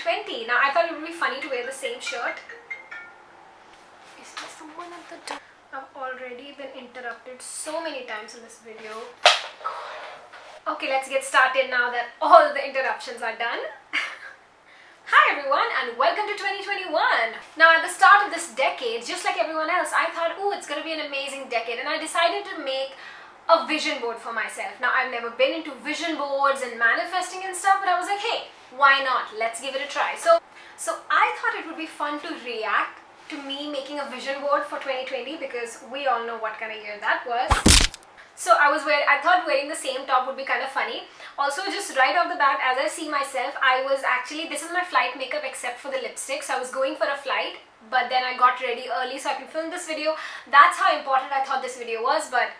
2020. Now I thought it would be funny to wear the same shirt. Is there someone at the door? I've already been interrupted so many times in this video. Okay, let's get started now that all the interruptions are done. Hi everyone and welcome to 2021. Now at the start of this decade, just like everyone else, I thought, oh, it's gonna be an amazing decade, and I decided to make a vision board for myself. Now I've never been into vision boards and manifesting and stuff, but I was like, hey, why not? Let's give it a try. So I thought it would be fun to react to me making a vision board for 2020 because we all know what kind of year that was. So I thought wearing the same top would be kind of funny. Also, just right off the bat, as I see myself, this is my flight makeup except for the lipstick. So I was going for a flight, but then I got ready early so I can film this video. That's how important I thought this video was, but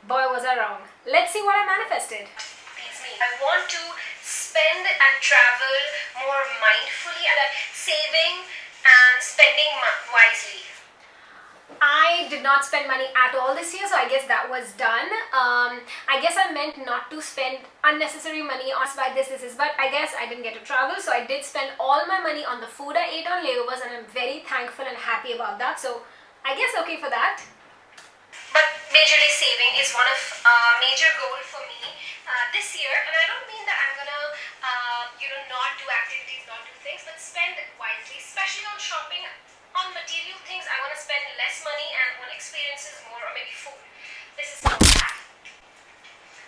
boy was I wrong. Let's see what I manifested. I want to spend and travel more mindfully and saving and spending wisely. I did not spend money at all this year, so I guess that was done. I guess I meant not to spend unnecessary money on this, but I guess I didn't get to travel, so I did spend all my money on the food I ate on layovers, and I'm very thankful and happy about that, so I guess okay for that. But majorly saving is one of major goal for me this year, and I don't mean that I'm gonna not do activities, not do things, but spend wisely, especially on shopping. On material things, I want to spend less money and on experiences more, or maybe food. This is for that.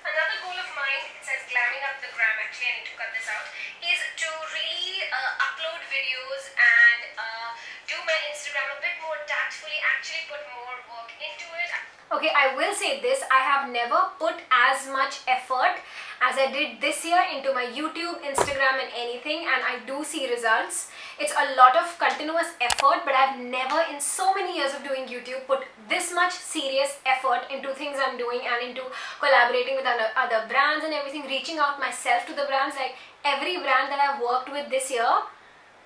Another goal of mine, it says glamming up the gram, actually I need to cut this out, is to really upload videos and do my Instagram a bit more tactfully, actually put more work into it. Okay, I will say this, I have never put as much effort as I did this year into my YouTube, Instagram and anything, and I do see results. It's a lot of continuous effort, but I've never in so many years of doing YouTube put this much serious effort into things I'm doing and into collaborating with other brands and everything, reaching out myself to the brands. Like every brand that I've worked with this year,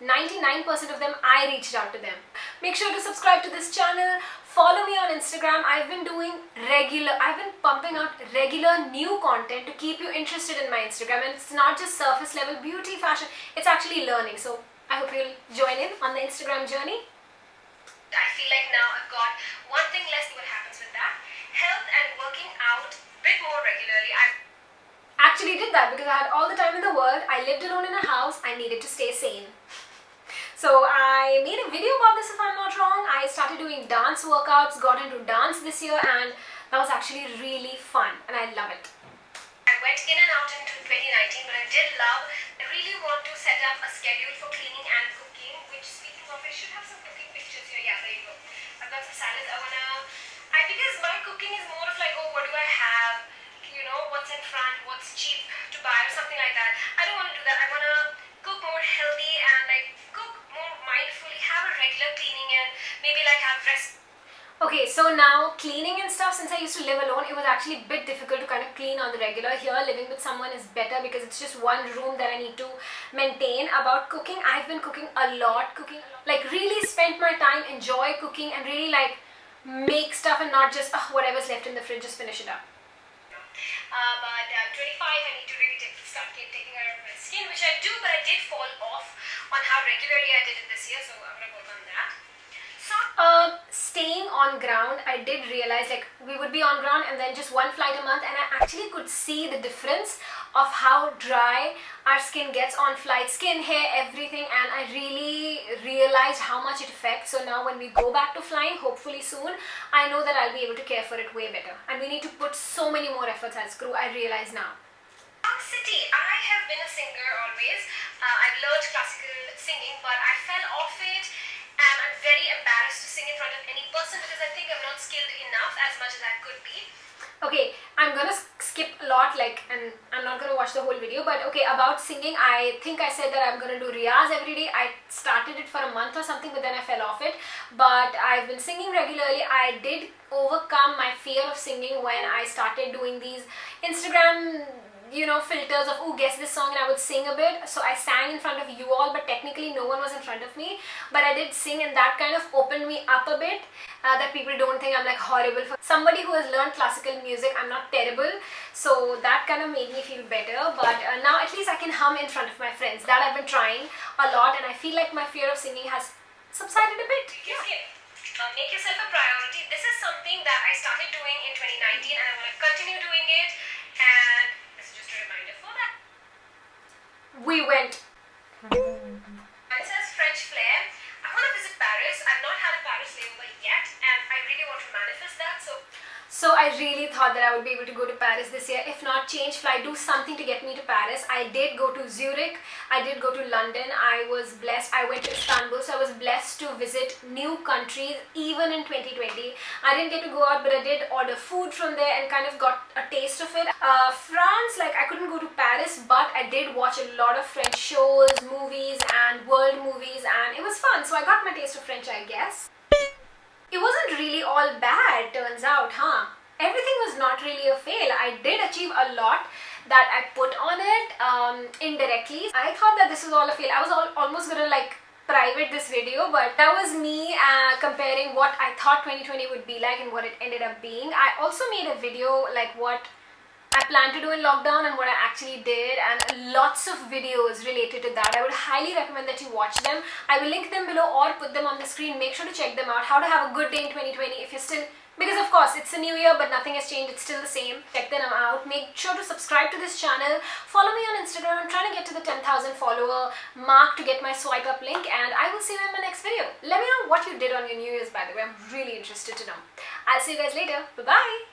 99% of them I reached out to them. Make sure to subscribe to this channel, follow me on Instagram. I've been pumping out regular new content to keep you interested in my Instagram, and it's not just surface level beauty, fashion, it's actually learning. So I hope you'll join in on the Instagram journey. I feel like now I've got one thing less. What happens with that? Health and working out a bit more regularly. I actually did that because I had all the time in the world. I lived alone in a house. I needed to stay sane. So I made a video about this, if I'm not wrong. I started doing dance workouts, got into dance this year, and that was actually really fun and I love it. I went in and out into 2019, but I really want to set up a schedule for cleaning and cooking, which, speaking of, I should have some cooking pictures here. Yeah, there you go. I've got some salads. Because my cooking is more of like, oh, what do I have? What's in front, what's cheap to buy or something like that. I don't want to do that. I want to cook more healthy and cook more mindfully, have a regular cleaning and maybe have rest. Okay, so now cleaning and stuff, since I used to live alone, it was actually a bit difficult to kind of clean on the regular. Here, living with someone is better because it's just one room that I need to maintain. About cooking, I've been cooking a lot, really spent my time, enjoy cooking and really make stuff and not just whatever's left in the fridge, just finish it up. But 25, I need to really start taking care of my skin, which I do, but I did fall off on how regularly I did it this year, so I'm going to work on that. So, staying on ground, I did realize we would be on ground and then just one flight a month, and I actually could see the difference of how dry our skin gets on flight, skin, hair, everything, and I really realized how much it affects. So now when we go back to flying, hopefully soon, I know that I'll be able to care for it way better, and we need to put so many more efforts as crew, I realize now. City, I have been a singer always. I've learned classical singing, but I fell off it. And I'm very embarrassed to sing in front of any person because I think I'm not skilled enough as much as I could be. Okay, I'm gonna skip a lot and I'm not gonna watch the whole video, but okay, about singing, I think I said that I'm gonna do riyaz every day. I started it for a month or something, but then I fell off it. But I've been singing regularly. I did overcome my fear of singing when I started doing these Instagram you know, filters of, oh, guess this song, and I would sing a bit. So I sang in front of you all, but technically no one was in front of me. But I did sing, and that kind of opened me up a bit, that people don't think I'm like horrible. For somebody who has learned classical music, I'm not terrible. So that kind of made me feel better. But now at least I can hum in front of my friends. That I've been trying a lot, and I feel like my fear of singing has subsided a bit. Yeah. Make yourself a priority. This is something that I started doing in 2019, and I want to continue doing it. And this is just a reminder for that. We went. It says French flair. I want to visit Paris. I've not had a Paris layover yet, and I really want to manifest that. So I really thought that I would be able to go to Paris this year. If not, change flight, do something to get me to Paris. I did go to Zurich. I did go to London. I was blessed. I went to Istanbul. So I was blessed to visit new countries even in 2020. I didn't get to go out, but I did order food from there and kind of got a taste of it. France, like I couldn't go to Paris, but I did watch a lot of French shows, movies and world movies, and it was fun. So I got my taste of French, I guess. It wasn't really all bad, turns out, huh? Everything was not really a fail. I did achieve a lot that I put on it indirectly. I thought that this was all a fail. I was almost gonna like private this video, but that was me comparing what I thought 2020 would be like and what it ended up being. I also made a video like what I planned to do in lockdown and what I actually did, and lots of videos related to that. I would highly recommend that you watch them. I will link them below or put them on the screen. Make sure to check them out. How to have a good day in 2020 if you're still, because of course it's a new year but nothing has changed, it's still the same. Check them out. Make sure to subscribe to this channel. Follow me on Instagram. I'm trying to get to the 10,000 follower mark to get my swipe up link, and I will see you in my next video. Let me know what you did on your New Year's, by the way. I'm really interested to know. I'll see you guys later. Bye bye.